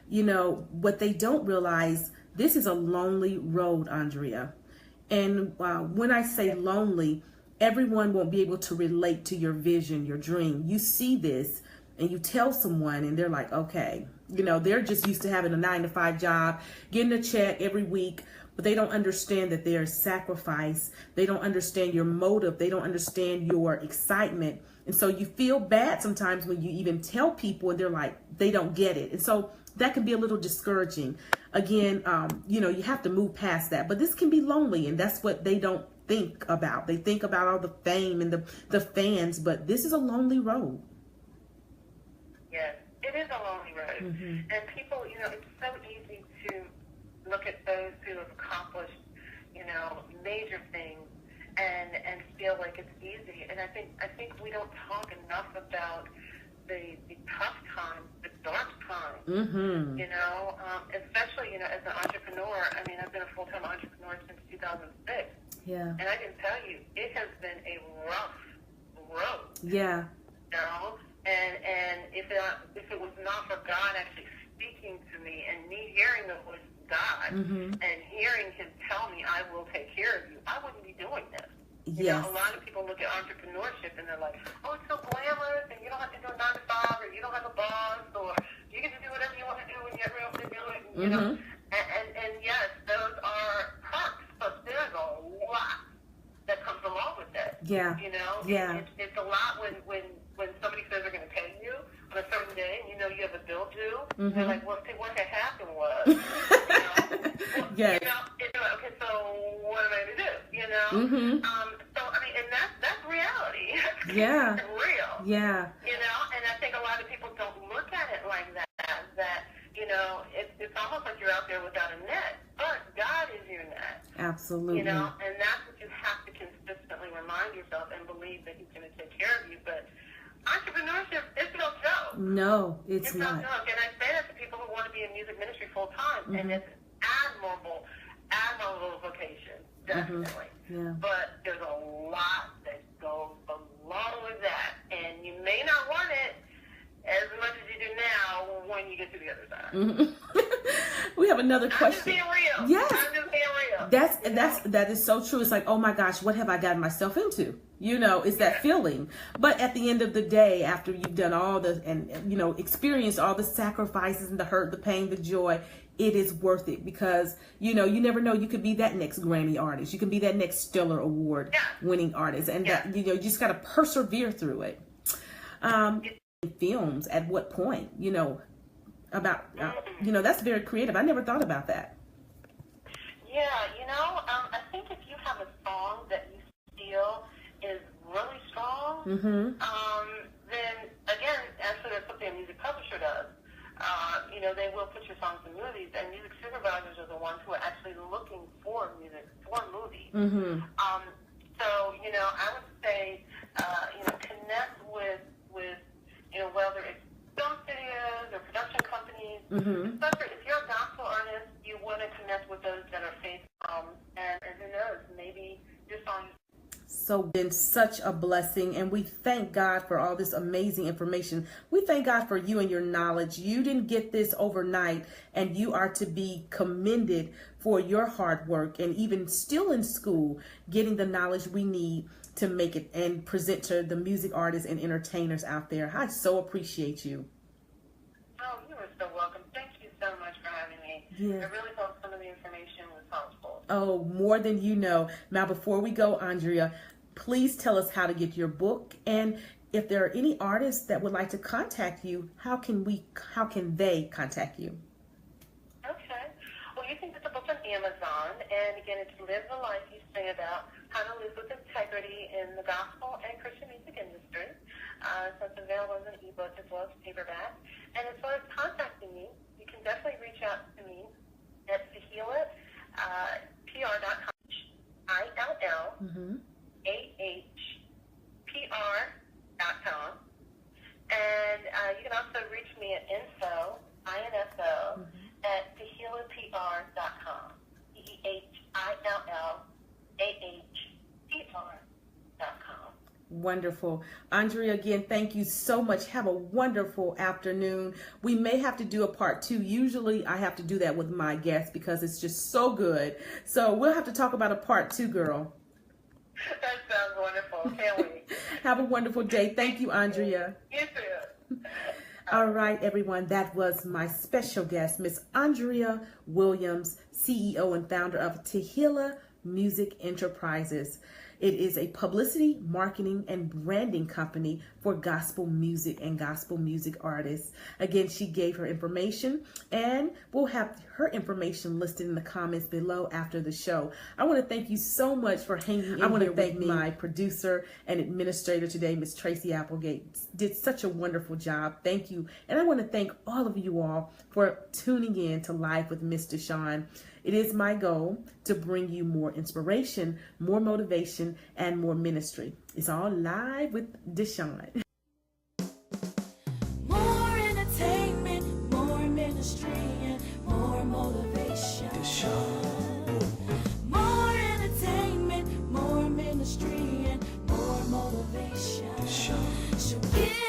what they don't realize, this is a lonely road, Andrea. And when I say lonely, everyone won't be able to relate to your vision, your dream. You see this and you tell someone and they're like, okay, they're just used to having a 9-to-5 job, getting a check every week, but they don't understand that there's sacrifice. They don't understand your motive. They don't understand your excitement. And so you feel bad sometimes when you even tell people and they're like, they don't get it. And so that can be a little discouraging. Again, you have to move past that. But this can be lonely, and that's what they don't think about. They think about all the fame and the fans, but this is a lonely road. Yes, it is a lonely road. Mm-hmm. And people, it's so easy to look at those who have accomplished, major things and feel like it's easy. And I think we don't talk enough about the tough times, the dark times, Mm-hmm. Especially, as an entrepreneur. I mean, I've been a full-time entrepreneur since 2006. Yeah. And I can tell you, it has been a rough road. Yeah. And if it was not for God actually speaking to me and me hearing the voice of God Mm-hmm. and hearing Him tell me, I will take care of you, I wouldn't be doing this. Yes. A lot of people look at entrepreneurship and they're like, oh, it's so glamorous and you don't have to do a 9-to-5 or you don't have a boss or you get to do whatever you want to do when you're able to do it. Mm-hmm. And yes, those are perks, but there's a lot that comes along with that. Yeah. Yeah. It's a lot when somebody says they're going to pay you on a certain day and you have a bill due. Mm-hmm. They're like, well, see, what had happened was, Yes. okay, so what am I going to do? Mm-hmm. So, I mean, and that's reality. Yeah. It's real. Yeah. And I think a lot of people don't look at it like that, it's almost like you're out there without a net, but God is your net. Absolutely. And that's what you have to consistently remind yourself and believe that He's going to take care of you. But entrepreneurship, it's no joke. No, it's not. No joke. And I say that to people who want to be in music ministry full time, Mm-hmm. and it's admirable vocation, definitely. Mm-hmm. Yeah. But there's a lot that goes along with that, and you may not want it as much as you do now when you get to the other side. Mm-hmm. We have another question. I'm just being real. Yes. I'm just being real. That is so true. It's like, oh my gosh, what have I gotten myself into? Is that feeling. But at the end of the day, after you've done all the, and experienced all the sacrifices and the hurt, the pain, the joy, it is worth it because, you never know, you could be that next Grammy artist. You can be that next Stellar Award winning artist. And that, you just got to persevere through it. Films at what point, about, that's very creative. I never thought about that. Yeah, I think if you have a song that you feel is really strong, Mm-hmm. then again, actually that's something a music publisher does. They will put your songs in movies, and music supervisors are the ones who are actually looking for music for movies. Mm-hmm. So, I would say, connect with whether it's film studios or production companies. Mm-hmm. Especially if you're a gospel artist, you want to connect with those that are faith and who knows, maybe your song. So so been such a blessing, and we thank God for all this amazing information. We thank God for you and your knowledge. You didn't get this overnight, and you are to be commended for your hard work and even still in school, getting the knowledge we need to make it and present to the music artists and entertainers out there. I so appreciate you. Oh, you are so welcome. Thank you so much for having me. Yeah. I really hope some of the information was helpful. Oh, more than you know. Now, before we go, Andrea, please tell us how to get your book, and if there are any artists that would like to contact you, how can they contact you? Okay. Well, you can get the book on Amazon, and again, it's Live the Life You Sing About, How to Live with Integrity in the Gospel and Christian Music Industry. So it's available as an ebook as well as paperback. And as far as contacting me, you can definitely reach out to me at TehillahPR.com, ILLAHPR.com. And you can also reach me at info at TehillahPR.com, TehillahPR.com. Wonderful. Andrea, again, thank you so much. Have a wonderful afternoon. We may have to do a part 2. Usually I have to do that with my guests because it's just so good. So we'll have to talk about a part 2, girl. That sounds wonderful. Can't wait. Have a wonderful day. Thank you, Andrea. You too. All right, everyone. That was my special guest, Miss Andrea Williams, CEO and founder of Tehillah Music Enterprises. It is a publicity, marketing, and branding company for gospel music and gospel music artists. Again, she gave her information, and we'll have her information listed in the comments below after the show. I want to thank you so much for hanging in. I want to thank my producer and administrator today, Miss Tracy Applegate. Did such a wonderful job. Thank you. And I want to thank all of you all for tuning in to Live with Miss DeShawn. It is my goal to bring you more inspiration, more motivation, and more ministry. It's all live with DeShawn. More entertainment, more ministry, and more motivation. More entertainment, more ministry, and more motivation. So give